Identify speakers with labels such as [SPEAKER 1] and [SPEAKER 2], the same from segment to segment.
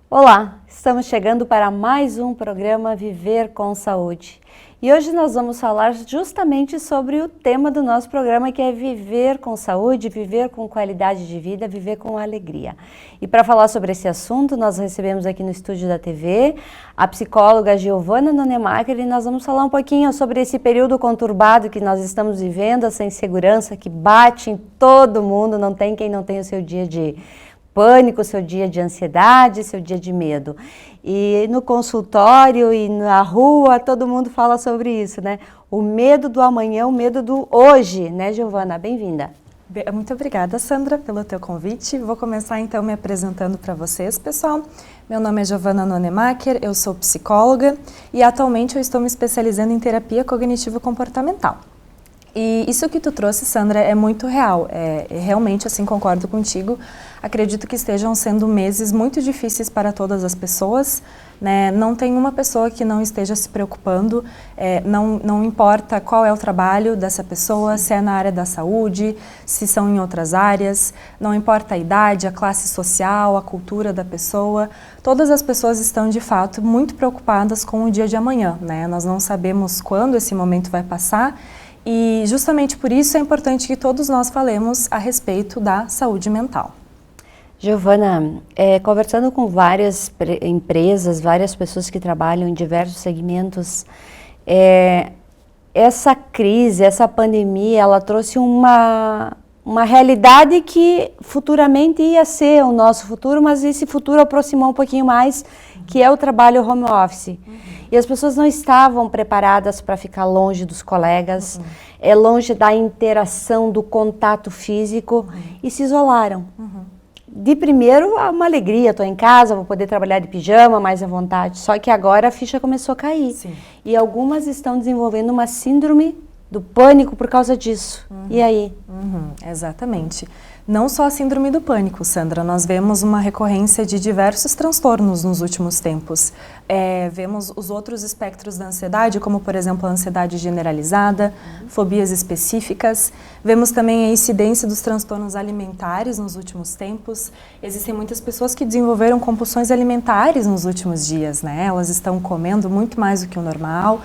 [SPEAKER 1] Olá, estamos chegando para mais um programa Viver com Saúde. E hoje nós vamos falar justamente sobre o tema do nosso programa, que é viver com saúde, viver com qualidade de vida, viver com alegria. E para falar sobre esse assunto, nós recebemos aqui no estúdio da TV a psicóloga Giovana Nonemacher, e nós vamos falar um pouquinho sobre esse período conturbado que nós estamos vivendo, essa insegurança que bate em todo mundo, não tem quem não tenha o seu dia de pânico, seu dia de ansiedade, seu dia de medo. E no consultório e na rua, todo mundo fala sobre isso, né? O medo do amanhã, o medo do hoje, né, Giovana? Bem-vinda.
[SPEAKER 2] Muito obrigada, Sandra, pelo teu convite. Vou começar então me apresentando para vocês, pessoal. Meu nome é Giovana Nonemacher, eu sou psicóloga e atualmente eu estou me especializando em terapia cognitivo-comportamental. E isso que tu trouxe, Sandra, é muito real. Realmente, assim, concordo contigo. Acredito que estejam sendo meses muito difíceis para todas as pessoas, né? Não tem uma pessoa que não esteja se preocupando, não importa qual é o trabalho dessa pessoa, se é na área da saúde, se são em outras áreas, não importa a idade, a classe social, a cultura da pessoa, todas as pessoas estão, de fato, muito preocupadas com o dia de amanhã, né? Nós não sabemos quando esse momento vai passar. E justamente por isso é importante que todos nós falemos a respeito da saúde mental.
[SPEAKER 1] Giovana, conversando com várias empresas, várias pessoas que trabalham em diversos segmentos, essa crise, essa pandemia, ela trouxe uma realidade que futuramente ia ser o nosso futuro, mas esse futuro aproximou um pouquinho mais, que é o trabalho home office. E as pessoas não estavam preparadas para ficar longe dos colegas, longe da interação, do contato físico, e se isolaram. De primeiro, uma alegria, estou em casa, vou poder trabalhar de pijama, mais à vontade. Só que agora a ficha começou a cair. Sim. E algumas estão desenvolvendo uma síndrome do pânico por causa disso. E aí?
[SPEAKER 2] Exatamente. Não só a síndrome do pânico, Sandra, nós vemos uma recorrência de diversos transtornos nos últimos tempos. Vemos os outros espectros da ansiedade, como por exemplo a ansiedade generalizada, fobias específicas. Vemos também a incidência dos transtornos alimentares nos últimos tempos. Existem muitas pessoas que desenvolveram compulsões alimentares nos últimos dias, né? Elas estão comendo muito mais do que o normal.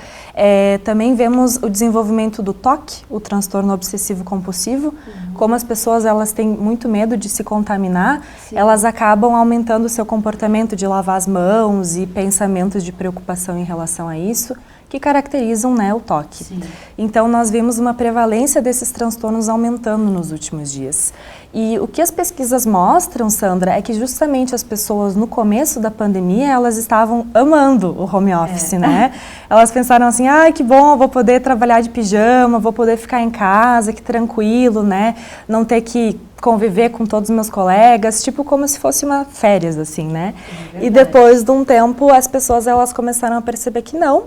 [SPEAKER 2] Também vemos o desenvolvimento do TOC, o transtorno obsessivo-compulsivo. Como as pessoas elas têm muito medo de se contaminar, elas acabam aumentando o seu comportamento de lavar as mãos e pensamentos de preocupação em relação a isso, que caracterizam, né, o TOC. Sim. Então, nós vimos uma prevalência desses transtornos aumentando nos últimos dias. E o que as pesquisas mostram, Sandra, é que justamente as pessoas no começo da pandemia, elas estavam amando o home office, né? Elas pensaram assim, que bom, vou poder trabalhar de pijama, vou poder ficar em casa, que tranquilo, né? Não ter que conviver com todos os meus colegas, tipo como se fosse uma férias, assim, né? E depois de um tempo, as pessoas elas começaram a perceber que não,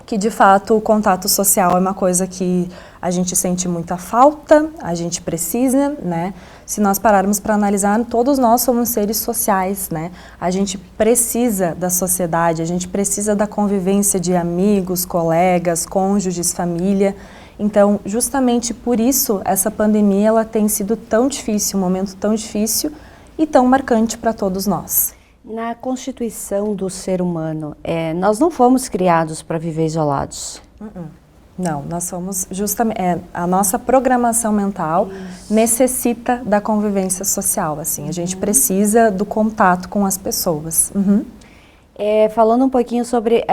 [SPEAKER 2] que de fato o contato social é uma coisa que a gente sente muita falta, a gente precisa, né? Se nós pararmos para analisar, todos nós somos seres sociais, né? A gente precisa da sociedade, a gente precisa da convivência de amigos, colegas, cônjuges, família. Então, justamente por isso, essa pandemia ela tem sido tão difícil, um momento tão difícil e tão marcante para todos nós.
[SPEAKER 1] Na constituição do ser humano, nós não fomos criados para viver isolados.
[SPEAKER 2] Não, nós somos justamente, a nossa programação mental necessita da convivência social, assim, a gente precisa do contato com as pessoas.
[SPEAKER 1] Falando um pouquinho sobre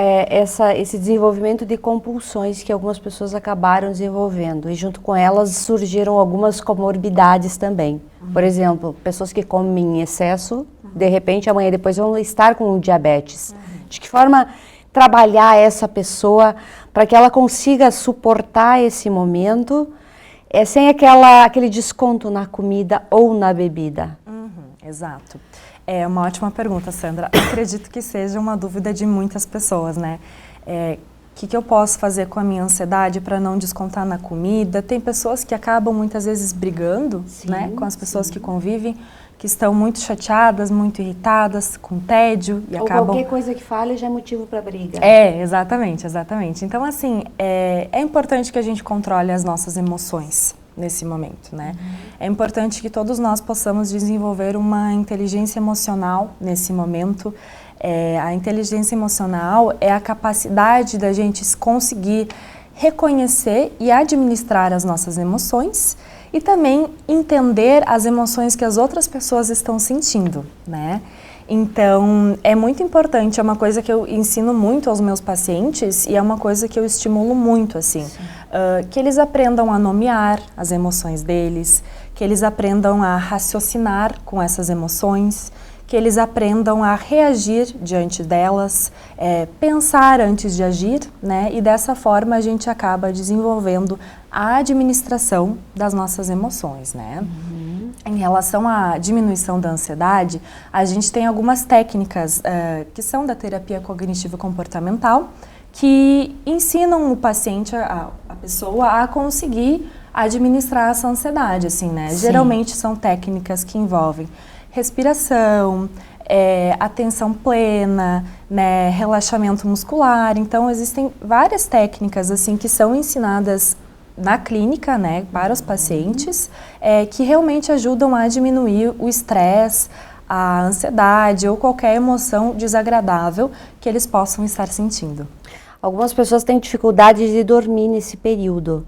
[SPEAKER 1] esse desenvolvimento de compulsões que algumas pessoas acabaram desenvolvendo, e junto com elas surgiram algumas comorbidades também. Por exemplo, pessoas que comem em excesso, de repente amanhã depois vão estar com diabetes. De que forma trabalhar essa pessoa para que ela consiga suportar esse momento sem aquele desconto na comida ou na bebida?
[SPEAKER 2] Exato. É uma ótima pergunta, Sandra. Acredito que seja uma dúvida de muitas pessoas, né? que eu posso fazer com a minha ansiedade para não descontar na comida? Tem pessoas que acabam muitas vezes brigando, né, com as pessoas que convivem, que estão muito chateadas, muito irritadas, com tédio e acabam...
[SPEAKER 1] Ou qualquer coisa que fale já é motivo para briga.
[SPEAKER 2] Exatamente, exatamente. Então, assim, é importante que a gente controle as nossas emoções nesse momento, né? É importante que todos nós possamos desenvolver uma inteligência emocional nesse momento. A inteligência emocional é a capacidade da gente conseguir reconhecer e administrar as nossas emoções e também entender as emoções que as outras pessoas estão sentindo, né? Então, é muito importante, é uma coisa que eu ensino muito aos meus pacientes e é uma coisa que eu estimulo muito, assim, que eles aprendam a nomear as emoções deles, que eles aprendam a raciocinar com essas emoções, que eles aprendam a reagir diante delas, pensar antes de agir, né? E dessa forma a gente acaba desenvolvendo a administração das nossas emoções, né? Em relação à diminuição da ansiedade, a gente tem algumas técnicas que são da terapia cognitivo-comportamental que ensinam o paciente, a pessoa, a conseguir administrar essa ansiedade, assim, né? Geralmente são técnicas que envolvem respiração, atenção plena, né, relaxamento muscular. Então, existem várias técnicas assim que são ensinadas na clínica, né, para os pacientes, que realmente ajudam a diminuir o estresse, a ansiedade ou qualquer emoção desagradável que eles possam estar sentindo.
[SPEAKER 1] Algumas pessoas têm dificuldade de dormir nesse período.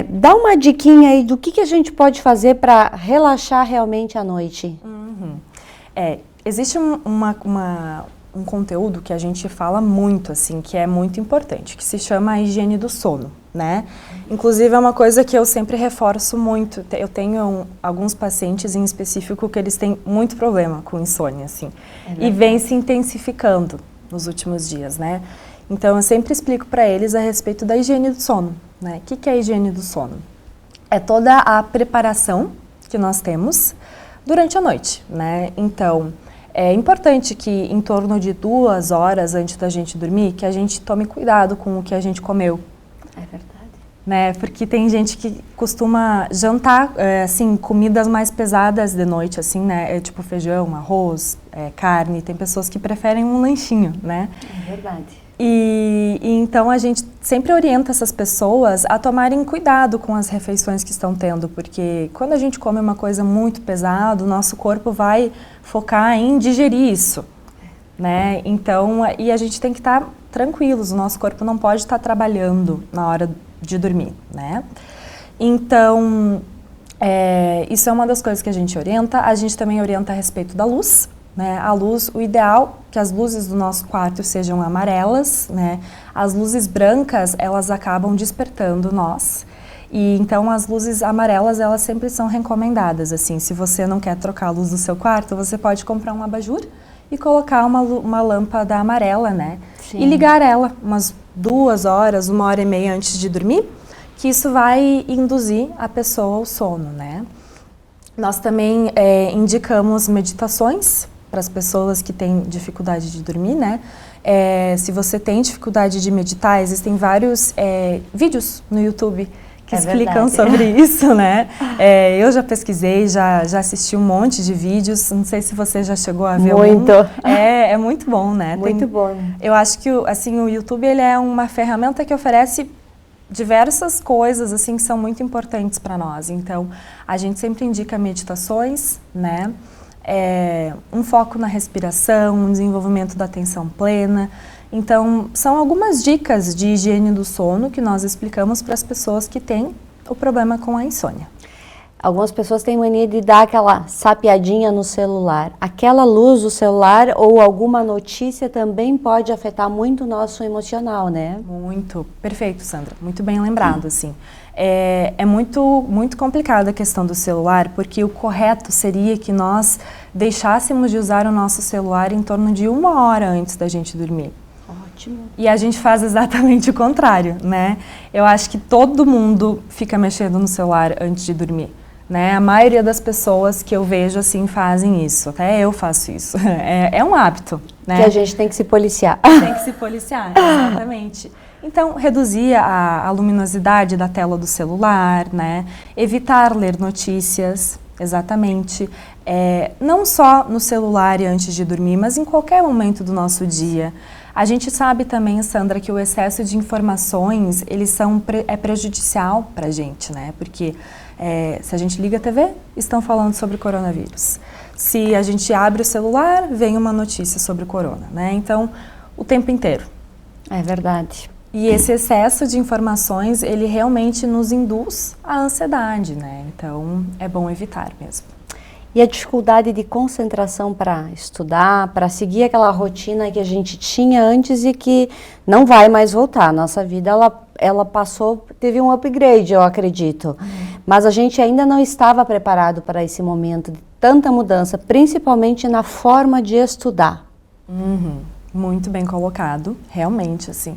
[SPEAKER 1] Dá uma diquinha aí do que a gente pode fazer para relaxar realmente à noite.
[SPEAKER 2] Existe um conteúdo que a gente fala muito, assim, que é muito importante, que se chama a higiene do sono, né? Inclusive é uma coisa que eu sempre reforço muito. Eu tenho alguns pacientes em específico que eles têm muito problema com insônia, assim, e vem se intensificando nos últimos dias, né? Então eu sempre explico para eles a respeito da higiene do sono, né? O que é a higiene do sono? É toda a preparação que nós temos durante a noite, né? Então, é importante que em torno de 2 horas antes da gente dormir, que a gente tome cuidado com o que a gente comeu.
[SPEAKER 1] É verdade.
[SPEAKER 2] Né? Porque tem gente que costuma jantar, assim, comidas mais pesadas de noite, assim, né? Tipo feijão, arroz, carne. Tem pessoas que preferem um lanchinho, né?
[SPEAKER 1] É verdade.
[SPEAKER 2] E então a gente sempre orienta essas pessoas a tomarem cuidado com as refeições que estão tendo, porque quando a gente come uma coisa muito pesada, o nosso corpo vai focar em digerir isso, né? Então, e a gente tem que estar tranquilos, o nosso corpo não pode estar trabalhando na hora de dormir, né? Então, isso é uma das coisas que a gente orienta. A gente também orienta a respeito da luz, né? A luz, o ideal é que as luzes do nosso quarto sejam amarelas, né? As luzes brancas, elas acabam despertando nós. E então as luzes amarelas, elas sempre são recomendadas, assim, se você não quer trocar a luz do seu quarto, você pode comprar um abajur e colocar uma lâmpada amarela, né? Sim. E ligar ela umas 2 horas, 1h30 antes de dormir, que isso vai induzir a pessoa ao sono, né? Nós também indicamos meditações para as pessoas que têm dificuldade de dormir, né? Se você tem dificuldade de meditar, existem vários vídeos no YouTube que explicam sobre isso, né? Eu já pesquisei, já assisti um monte de vídeos, não sei se você já chegou a ver
[SPEAKER 1] muito.
[SPEAKER 2] Algum. É muito bom, né?
[SPEAKER 1] Muito bom.
[SPEAKER 2] Eu acho que assim, o YouTube ele é uma ferramenta que oferece diversas coisas assim que são muito importantes para nós. Então, a gente sempre indica meditações, né? Um foco na respiração, um desenvolvimento da atenção plena. Então, são algumas dicas de higiene do sono que nós explicamos para as pessoas que têm o problema com a insônia.
[SPEAKER 1] Algumas pessoas têm mania de dar aquela sapeadinha no celular. Aquela luz do celular ou alguma notícia também pode afetar muito o nosso emocional, né?
[SPEAKER 2] Muito. Perfeito, Sandra. Muito bem lembrado, assim. É muito complicada a questão do celular, porque o correto seria que nós deixássemos de usar o nosso celular em torno de 1 hora antes da gente dormir.
[SPEAKER 1] Ótimo.
[SPEAKER 2] E a gente faz exatamente o contrário, né? Eu acho que todo mundo fica mexendo no celular antes de dormir, né? A maioria das pessoas que eu vejo assim fazem isso, até eu faço isso. É um hábito, né?
[SPEAKER 1] Que a gente tem que se policiar.
[SPEAKER 2] Tem que se policiar, exatamente. Então, reduzir a luminosidade da tela do celular, né? Evitar ler notícias, exatamente. Não só no celular e antes de dormir, mas em qualquer momento do nosso dia. A gente sabe também, Sandra, que o excesso de informações, é prejudicial para a gente, né? Porque se a gente liga a TV, estão falando sobre coronavírus. Se a gente abre o celular, vem uma notícia sobre corona, né? Então, o tempo inteiro.
[SPEAKER 1] É verdade.
[SPEAKER 2] E esse excesso de informações, ele realmente nos induz à ansiedade, né? Então, é bom evitar mesmo.
[SPEAKER 1] E a dificuldade de concentração para estudar, para seguir aquela rotina que a gente tinha antes e que não vai mais voltar. Nossa vida, ela passou, teve um upgrade, eu acredito. Mas a gente ainda não estava preparado para esse momento de tanta mudança, principalmente na forma de estudar.
[SPEAKER 2] Muito bem colocado, realmente, assim.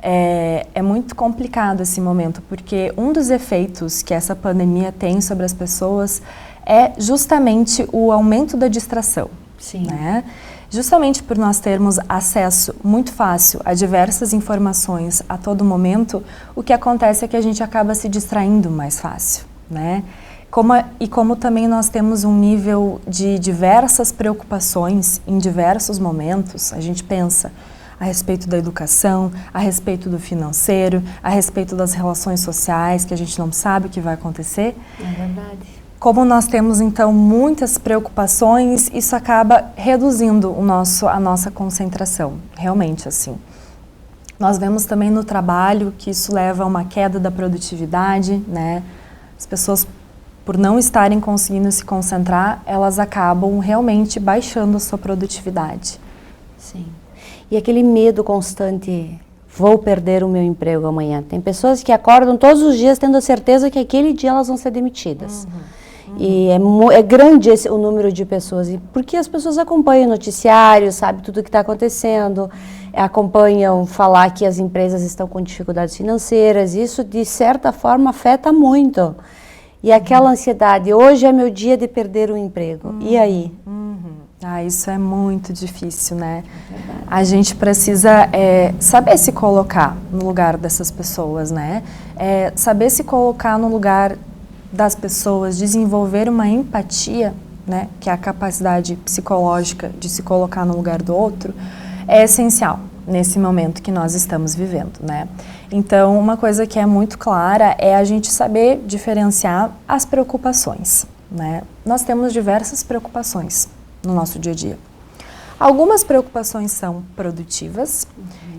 [SPEAKER 2] É muito complicado esse momento, porque um dos efeitos que essa pandemia tem sobre as pessoas é justamente o aumento da distração.
[SPEAKER 1] Sim.
[SPEAKER 2] Né? Justamente por nós termos acesso muito fácil a diversas informações a todo momento, o que acontece é que a gente acaba se distraindo mais fácil, né? Como também nós temos um nível de diversas preocupações em diversos momentos, a gente pensa a respeito da educação, a respeito do financeiro, a respeito das relações sociais, que a gente não sabe o que vai acontecer.
[SPEAKER 1] É verdade.
[SPEAKER 2] Como nós temos, então, muitas preocupações, isso acaba reduzindo a nossa concentração, realmente, assim. Nós vemos também no trabalho que isso leva a uma queda da produtividade, né? As pessoas, por não estarem conseguindo se concentrar, elas acabam realmente baixando a sua produtividade.
[SPEAKER 1] Sim. E aquele medo constante, vou perder o meu emprego amanhã. Tem pessoas que acordam todos os dias tendo a certeza que aquele dia elas vão ser demitidas. E é grande o número de pessoas, porque as pessoas acompanham o noticiário, sabem tudo o que está acontecendo, acompanham falar que as empresas estão com dificuldades financeiras, isso de certa forma afeta muito. E aquela ansiedade, hoje é meu dia de perder o emprego, e aí?
[SPEAKER 2] Isso é muito difícil, né? A gente precisa saber se colocar no lugar dessas pessoas, né? Saber se colocar no lugar das pessoas, desenvolver uma empatia, né? Que é a capacidade psicológica de se colocar no lugar do outro, é essencial nesse momento que nós estamos vivendo, né? Então, uma coisa que é muito clara é a gente saber diferenciar as preocupações, né? Nós temos diversas preocupações no nosso dia a dia. Algumas preocupações são produtivas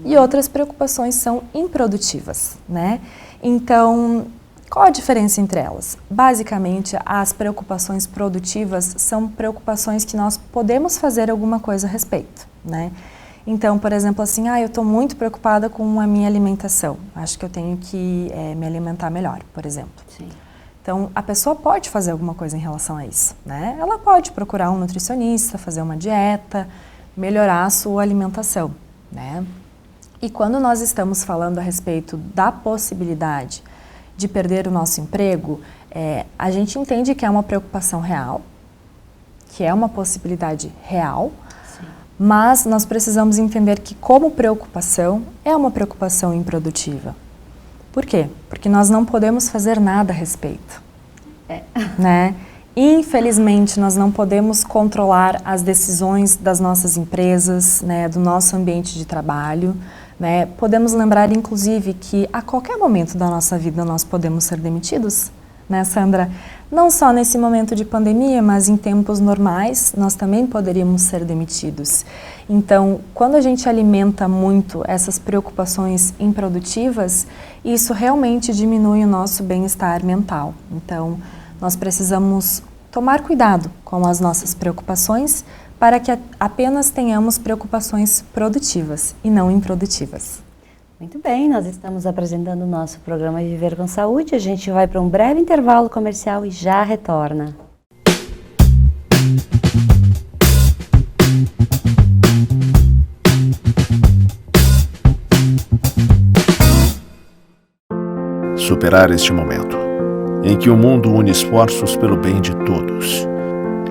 [SPEAKER 2] e outras preocupações são improdutivas, né? Então, qual a diferença entre elas? Basicamente, as preocupações produtivas são preocupações que nós podemos fazer alguma coisa a respeito, né? Então, por exemplo, assim, eu estou muito preocupada com a minha alimentação. Acho que eu tenho que me alimentar melhor, por exemplo.
[SPEAKER 1] Sim.
[SPEAKER 2] Então, a pessoa pode fazer alguma coisa em relação a isso, né? Ela pode procurar um nutricionista, fazer uma dieta, melhorar a sua alimentação, né? E quando nós estamos falando a respeito da possibilidade de perder o nosso emprego, a gente entende que é uma preocupação real, que é uma possibilidade real,
[SPEAKER 1] Sim.
[SPEAKER 2] Mas nós precisamos entender que como preocupação é uma preocupação improdutiva. Por quê? Porque nós não podemos fazer nada a respeito, né? Infelizmente, nós não podemos controlar as decisões das nossas empresas, né, do nosso ambiente de trabalho, né? Podemos lembrar, inclusive, que a qualquer momento da nossa vida nós podemos ser demitidos, né, Sandra? Não só nesse momento de pandemia, mas em tempos normais nós também poderíamos ser demitidos. Então, quando a gente alimenta muito essas preocupações improdutivas, isso realmente diminui o nosso bem-estar mental. Então, nós precisamos tomar cuidado com as nossas preocupações para que apenas tenhamos preocupações produtivas e não improdutivas.
[SPEAKER 1] Muito bem, nós estamos apresentando o nosso programa Viver com Saúde. A gente vai para um breve intervalo comercial e já retorna.
[SPEAKER 3] Superar este momento, em que o mundo une esforços pelo bem de todos,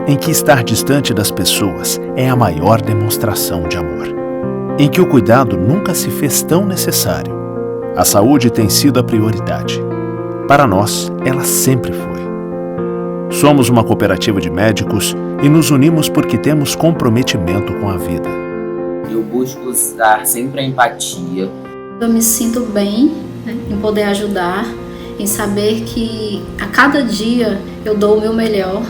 [SPEAKER 3] em que estar distante das pessoas é a maior demonstração de amor, em que o cuidado nunca se fez tão necessário, A saúde tem sido a prioridade. Para nós, ela sempre foi. Somos uma cooperativa de médicos e nos unimos porque temos comprometimento com a vida.
[SPEAKER 4] Eu busco usar sempre a empatia.
[SPEAKER 5] Eu me sinto bem, né, em poder ajudar, em saber que a cada dia eu dou o meu melhor.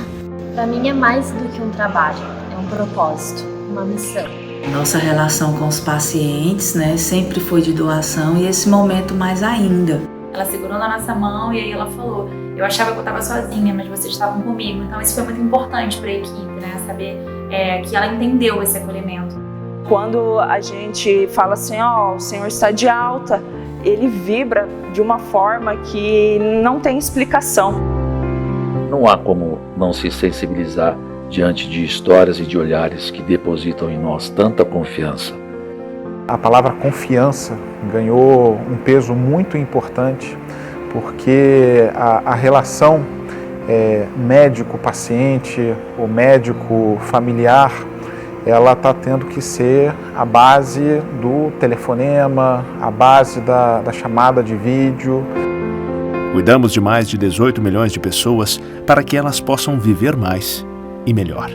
[SPEAKER 6] Para mim é mais do que um trabalho, é um propósito, uma missão.
[SPEAKER 7] Nossa relação com os pacientes, né, sempre foi de doação e esse momento mais ainda.
[SPEAKER 8] Ela segurou na nossa mão e aí ela falou: eu achava que eu estava sozinha, mas vocês estavam comigo. Então isso foi muito importante para a equipe, né, saber que ela entendeu esse acolhimento.
[SPEAKER 9] Quando a gente fala assim, o senhor está de alta, ele vibra de uma forma que não tem explicação.
[SPEAKER 10] Não há como não se sensibilizar diante de histórias e de olhares que depositam em nós tanta confiança.
[SPEAKER 11] A palavra confiança ganhou um peso muito importante, porque a relação médico-paciente, ou médico-familiar, ela está tendo que ser a base do telefonema, a base da chamada de vídeo.
[SPEAKER 3] Cuidamos de mais de 18 milhões de pessoas para que elas possam viver mais e melhor.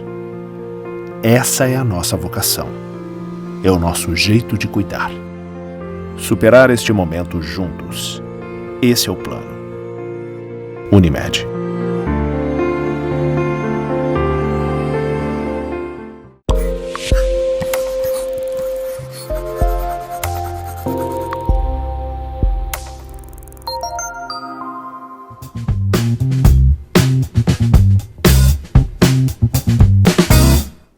[SPEAKER 3] Essa é a nossa vocação. É o nosso jeito de cuidar. Superar este momento juntos. Esse é o plano. Unimed.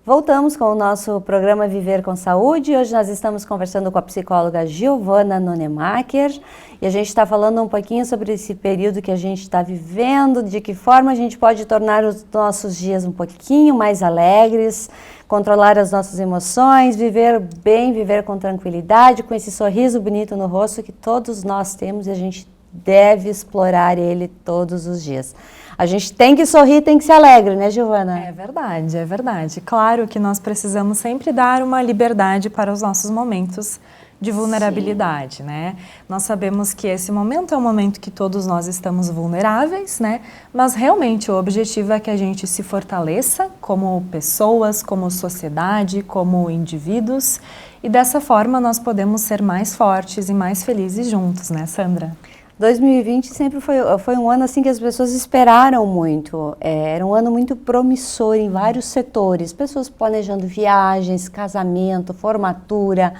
[SPEAKER 1] Voltamos com o nosso programa Viver com Saúde. Hoje nós estamos conversando com a psicóloga Giovana Nonemacher e a gente está falando um pouquinho sobre esse período que a gente está vivendo, de que forma a gente pode tornar os nossos dias um pouquinho mais alegres, controlar as nossas emoções, viver bem, viver com tranquilidade, com esse sorriso bonito no rosto que todos nós temos e a gente deve explorar ele todos os dias. A gente tem que sorrir, tem que ser alegre, né, Giovana?
[SPEAKER 2] É verdade, é verdade. Claro que nós precisamos sempre dar uma liberdade para os nossos momentos de vulnerabilidade, Sim. né? Nós sabemos que esse momento é um momento que todos nós estamos vulneráveis, né? Mas realmente o objetivo é que a gente se fortaleça como pessoas, como sociedade, como indivíduos e dessa forma nós podemos ser mais fortes e mais felizes juntos, né, Sandra?
[SPEAKER 1] 2020 sempre foi um ano assim que as pessoas esperaram muito, era um ano muito promissor em vários setores, pessoas planejando viagens, casamento, formatura,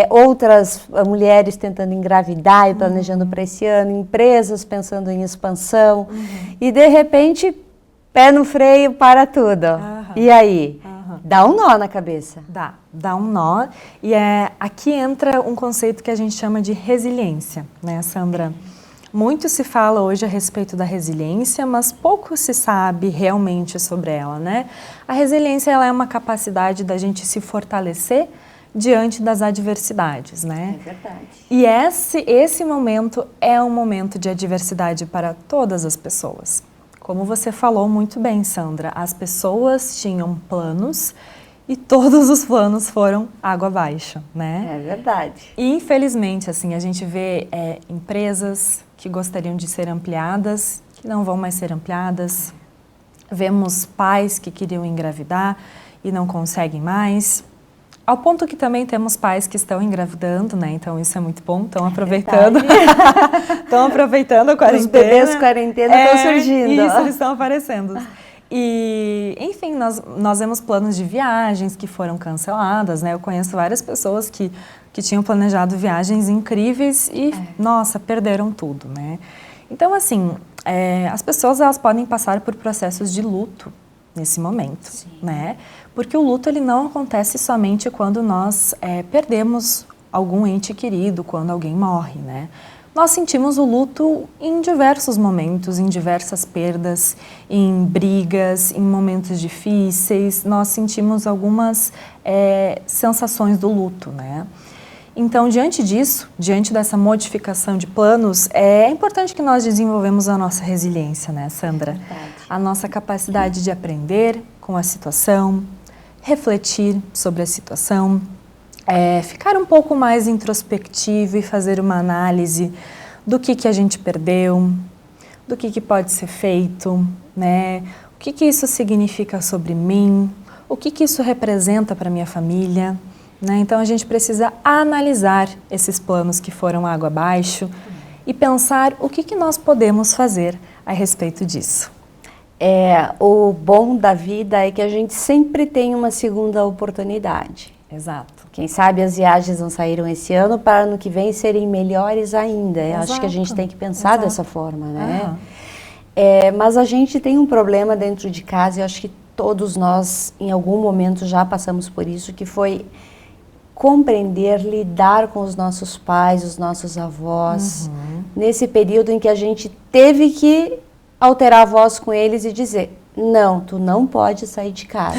[SPEAKER 1] outras mulheres tentando engravidar e planejando para esse ano, empresas pensando em expansão e de repente pé no freio para tudo. E aí? Dá um nó na cabeça.
[SPEAKER 2] Dá um nó. E aqui entra um conceito que a gente chama de resiliência, né, Sandra? Muito se fala hoje a respeito da resiliência, mas pouco se sabe realmente sobre ela, né? A resiliência ela é uma capacidade da gente se fortalecer diante das adversidades, né?
[SPEAKER 1] É verdade.
[SPEAKER 2] E esse momento é um momento de adversidade para todas as pessoas. Como você falou muito bem, Sandra, as pessoas tinham planos e todos os planos foram água abaixo, né?
[SPEAKER 1] É verdade.
[SPEAKER 2] E infelizmente, assim, a gente vê empresas que gostariam de ser ampliadas, que não vão mais ser ampliadas. Vemos pais que queriam engravidar e não conseguem mais. Ao ponto que também temos pais que estão engravidando, né? Então isso é muito bom, estão aproveitando. Estão aproveitando a quarentena.
[SPEAKER 1] Os bebês quarentena estão surgindo.
[SPEAKER 2] Isso, eles estão aparecendo. E, enfim, nós vemos planos de viagens que foram canceladas, né? Eu conheço várias pessoas que tinham planejado viagens incríveis e, nossa, perderam tudo, né? Então, assim, as pessoas elas podem passar por processos de luto nesse momento, Sim. né? Porque o luto ele não acontece somente quando nós perdemos algum ente querido, quando alguém morre, né? Nós sentimos o luto em diversos momentos, em diversas perdas, em brigas, em momentos difíceis. Nós sentimos algumas sensações do luto, né? Então, diante disso, diante dessa modificação de planos, é importante que nós desenvolvemos a nossa resiliência, né, Sandra? A nossa capacidade de aprender com a situação, refletir sobre a situação, ficar um pouco mais introspectivo e fazer uma análise do que a gente perdeu, do que pode ser feito, né? O que isso significa sobre mim, o que isso representa para minha família, né? Então a gente precisa analisar esses planos que foram água abaixo e pensar o que nós podemos fazer a respeito disso.
[SPEAKER 1] O bom da vida é que a gente sempre tem uma segunda oportunidade.
[SPEAKER 2] Exato.
[SPEAKER 1] Quem sabe as viagens não saíram esse ano para ano que vem serem melhores ainda.
[SPEAKER 2] Exato.
[SPEAKER 1] Acho que a gente tem que pensar dessa forma, né?
[SPEAKER 2] Uhum.
[SPEAKER 1] Mas a gente tem um problema dentro de casa, e eu acho que todos nós em algum momento já passamos por isso, que foi compreender, lidar com os nossos pais, os nossos avós, nesse período em que a gente teve que alterar a voz com eles e dizer: não, tu não pode sair de casa.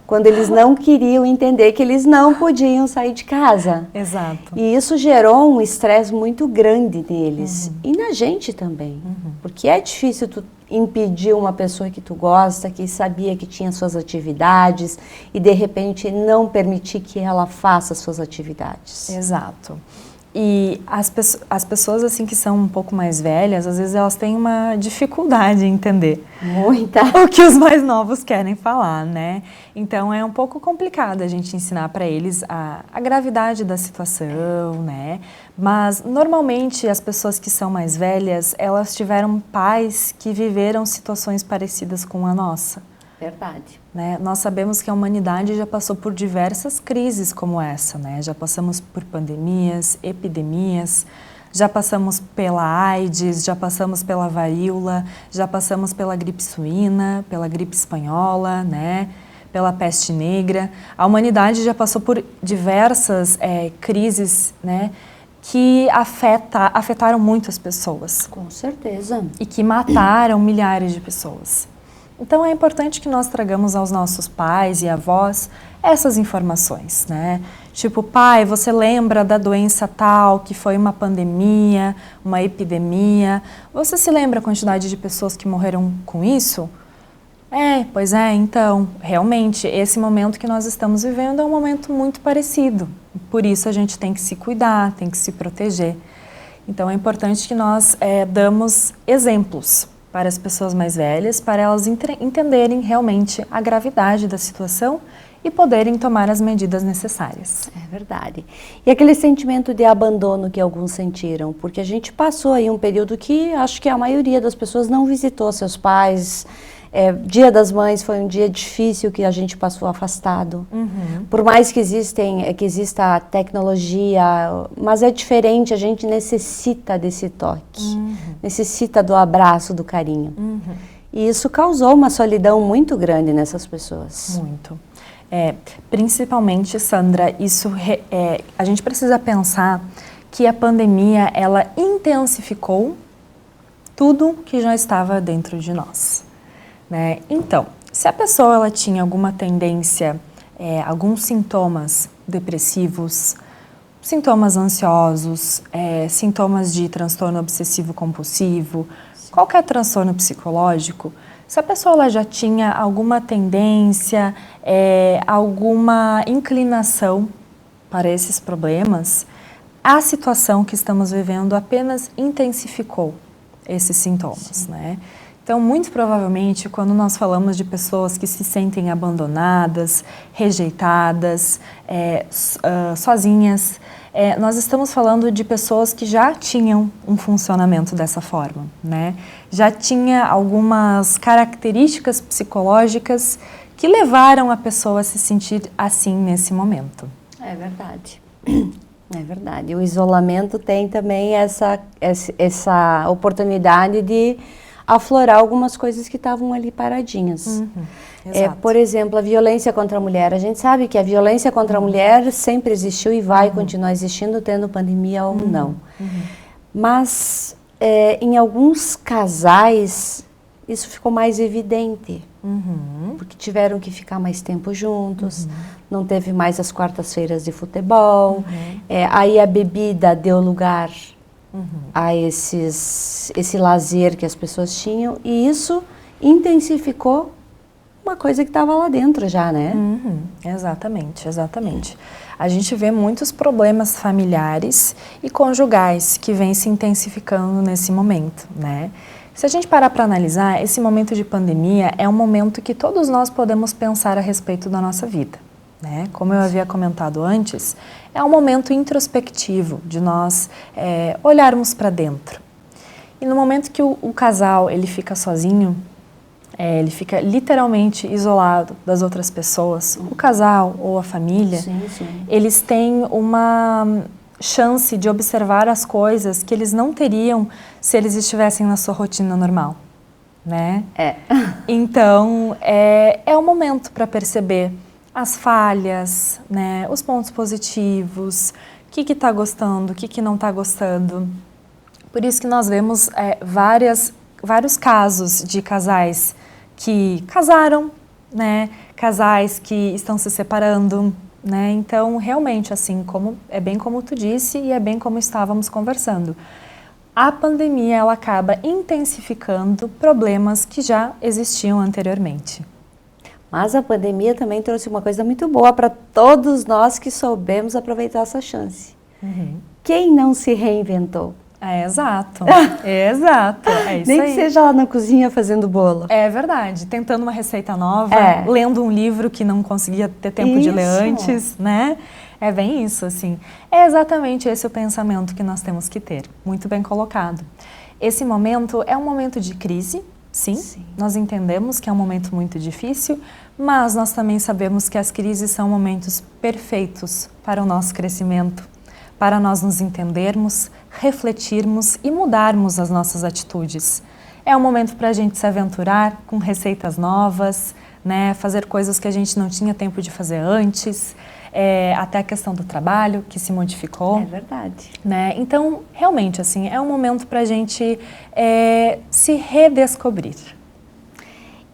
[SPEAKER 1] Quando eles não queriam entender que eles não podiam sair de casa.
[SPEAKER 2] Exato.
[SPEAKER 1] E isso gerou um estresse muito grande neles. E na gente também. Porque é difícil tu impedir uma pessoa que tu gosta, que sabia que tinha suas atividades, e de repente não permitir que ela faça suas atividades.
[SPEAKER 2] Exato. E as pessoas assim que são um pouco mais velhas, às vezes elas têm uma dificuldade em entender o que os mais novos querem falar, né? Então é um pouco complicado a gente ensinar para eles a gravidade da situação, né? Mas normalmente as pessoas que são mais velhas, elas tiveram pais que viveram situações parecidas com a nossa.
[SPEAKER 1] Verdade.
[SPEAKER 2] Né? Nós sabemos que a humanidade já passou por diversas crises como essa, né? Já passamos por pandemias, epidemias, já passamos pela AIDS, já passamos pela varíola, já passamos pela gripe suína, pela gripe espanhola, né? Pela peste negra. A humanidade já passou por diversas crises, né? Que afetaram muitas pessoas.
[SPEAKER 1] Com certeza.
[SPEAKER 2] E que mataram milhares de pessoas. Então é importante que nós tragamos aos nossos pais e avós essas informações, né? Tipo, pai, você lembra da doença tal, que foi uma pandemia, uma epidemia? Você se lembra a quantidade de pessoas que morreram com isso? Pois é, então, realmente, esse momento que nós estamos vivendo é um momento muito parecido. Por isso a gente tem que se cuidar, tem que se proteger. Então é importante que nós damos exemplos para as pessoas mais velhas, para elas entenderem realmente a gravidade da situação e poderem tomar as medidas necessárias.
[SPEAKER 1] É verdade. E aquele sentimento de abandono que alguns sentiram, porque a gente passou aí um período que acho que a maioria das pessoas não visitou seus pais. Dia das Mães foi um dia difícil que a gente passou afastado. Por mais que exista a tecnologia, mas é diferente, a gente necessita desse toque, necessita do abraço, do carinho. E isso causou uma solidão muito grande nessas pessoas.
[SPEAKER 2] Muito. Principalmente, Sandra, a gente precisa pensar que a pandemia, ela intensificou tudo que já estava dentro de nós. Né? Então, se a pessoa ela tinha alguma tendência, alguns sintomas depressivos, sintomas ansiosos, sintomas de transtorno obsessivo-compulsivo, qualquer transtorno psicológico, se a pessoa ela já tinha alguma tendência, alguma inclinação para esses problemas, a situação que estamos vivendo apenas intensificou esses sintomas, né? Então, muito provavelmente, quando nós falamos de pessoas que se sentem abandonadas, rejeitadas, sozinhas, nós estamos falando de pessoas que já tinham um funcionamento dessa forma, né? Já tinha algumas características psicológicas que levaram a pessoa a se sentir assim nesse momento.
[SPEAKER 1] É verdade. É verdade. O isolamento tem também essa oportunidade de aflorar algumas coisas que estavam ali paradinhas. Por exemplo, a violência contra a mulher. A gente sabe que a violência contra a mulher sempre existiu e vai continuar existindo, tendo pandemia ou não. Mas em alguns casais isso ficou mais evidente, porque tiveram que ficar mais tempo juntos, não teve mais as quartas-feiras de futebol, aí a bebida deu lugar a esse lazer que as pessoas tinham, e isso intensificou uma coisa que estava lá dentro já, né?
[SPEAKER 2] Exatamente, exatamente. A gente vê muitos problemas familiares e conjugais que vêm se intensificando nesse momento, né? Se a gente parar para analisar, esse momento de pandemia é um momento que todos nós podemos pensar a respeito da nossa vida, né? Como eu havia comentado antes, é um momento introspectivo de nós olharmos para dentro. E no momento que o casal ele fica sozinho, ele fica literalmente isolado das outras pessoas, o casal ou a família, eles têm uma chance de observar as coisas que eles não teriam se eles estivessem na sua rotina normal, né? Então, é o momento para perceber as falhas, né? Os pontos positivos, o que está gostando, o que não está gostando. Por isso que nós vemos vários casos de casais que casaram, né? Casais que estão se separando, né? Então, realmente, assim, é bem como tu disse e é bem como estávamos conversando. A pandemia, ela acaba intensificando problemas que já existiam anteriormente.
[SPEAKER 1] Mas a pandemia também trouxe uma coisa muito boa para todos nós que soubemos aproveitar essa chance. Quem não se reinventou?
[SPEAKER 2] Exato, exato, é isso
[SPEAKER 1] Nem
[SPEAKER 2] aí.
[SPEAKER 1] que seja lá na cozinha fazendo bolo.
[SPEAKER 2] É verdade, tentando uma receita nova, lendo um livro que não conseguia ter tempo de ler antes, né? É bem isso, assim. É exatamente esse o pensamento que nós temos que ter, muito bem colocado. Esse momento é um momento de crise, sim. Nós entendemos que é um momento muito difícil, mas nós também sabemos que as crises são momentos perfeitos para o nosso crescimento, para nós nos entendermos, refletirmos e mudarmos as nossas atitudes. É um momento para a gente se aventurar com receitas novas, né? Fazer coisas que a gente não tinha tempo de fazer antes, até a questão do trabalho que se modificou.
[SPEAKER 1] É verdade.
[SPEAKER 2] Né? Então, realmente, assim, é um momento para a gente se redescobrir.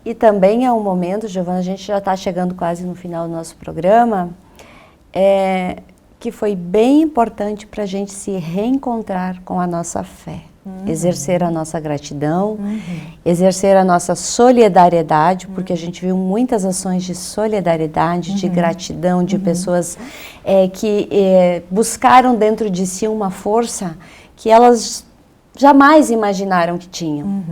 [SPEAKER 1] E também é um momento, Giovana, a gente já está chegando quase no final do nosso programa, que foi bem importante para a gente se reencontrar com a nossa fé. Exercer a nossa gratidão, exercer a nossa solidariedade, porque a gente viu muitas ações de solidariedade, de gratidão, de pessoas que buscaram dentro de si uma força que elas jamais imaginaram que tinham.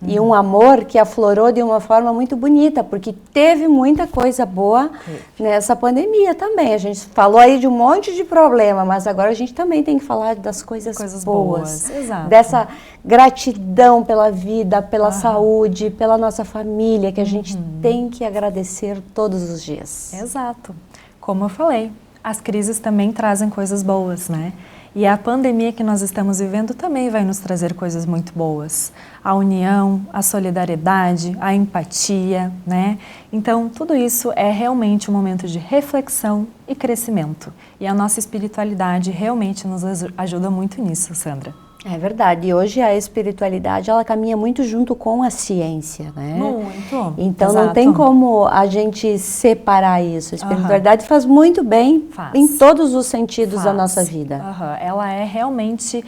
[SPEAKER 1] E um amor que aflorou de uma forma muito bonita, porque teve muita coisa boa nessa pandemia também. A gente falou aí de um monte de problema, mas agora a gente também tem que falar das coisas boas.
[SPEAKER 2] Exato.
[SPEAKER 1] Dessa gratidão pela vida, pela saúde, pela nossa família, que a gente tem que agradecer todos os dias.
[SPEAKER 2] Exato. Como eu falei, as crises também trazem coisas boas, né? E a pandemia que nós estamos vivendo também vai nos trazer coisas muito boas. A união, a solidariedade, a empatia, né? Então, tudo isso é realmente um momento de reflexão e crescimento. E a nossa espiritualidade realmente nos ajuda muito nisso, Sandra.
[SPEAKER 1] É verdade. E hoje a espiritualidade, ela caminha muito junto com a ciência, né?
[SPEAKER 2] Muito.
[SPEAKER 1] Então, não tem como a gente separar isso. A espiritualidade faz muito bem em todos os sentidos da nossa vida.
[SPEAKER 2] Ela é realmente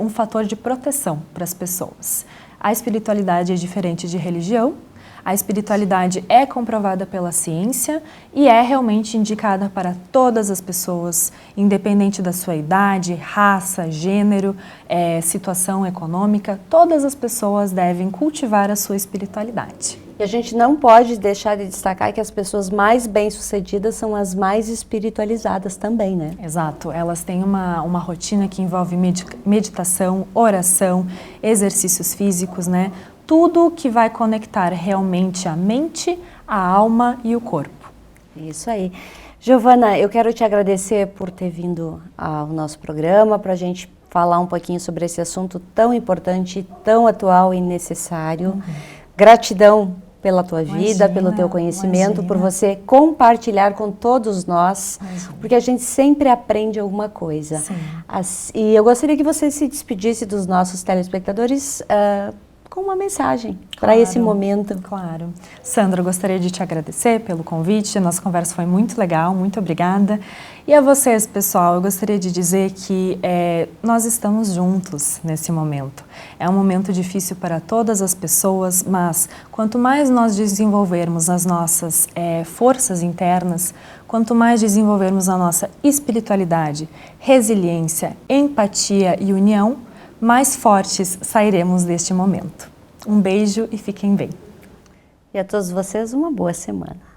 [SPEAKER 2] um fator de proteção para as pessoas. A espiritualidade é diferente de religião. A espiritualidade é comprovada pela ciência e é realmente indicada para todas as pessoas, independente da sua idade, raça, gênero, situação econômica. Todas as pessoas devem cultivar a sua espiritualidade.
[SPEAKER 1] E a gente não pode deixar de destacar que as pessoas mais bem-sucedidas são as mais espiritualizadas também, né?
[SPEAKER 2] Exato. Elas têm uma rotina que envolve meditação, oração, exercícios físicos, né? Tudo que vai conectar realmente a mente, a alma e o corpo.
[SPEAKER 1] Isso aí. Giovana, eu quero te agradecer por ter vindo ao nosso programa para a gente falar um pouquinho sobre esse assunto tão importante, tão atual e necessário. Gratidão pela tua vida, pelo teu conhecimento, por você compartilhar com todos nós, porque a gente sempre aprende alguma coisa. E eu gostaria que você se despedisse dos nossos telespectadores com uma mensagem para esse momento.
[SPEAKER 2] Claro. Sandra, eu gostaria de te agradecer pelo convite, a nossa conversa foi muito legal, muito obrigada. E a vocês, pessoal, eu gostaria de dizer que nós estamos juntos nesse momento. É um momento difícil para todas as pessoas, mas quanto mais nós desenvolvermos as nossas forças internas, quanto mais desenvolvermos a nossa espiritualidade, resiliência, empatia e união, mais fortes sairemos deste momento. Um beijo e fiquem bem.
[SPEAKER 1] E a todos vocês, uma boa semana.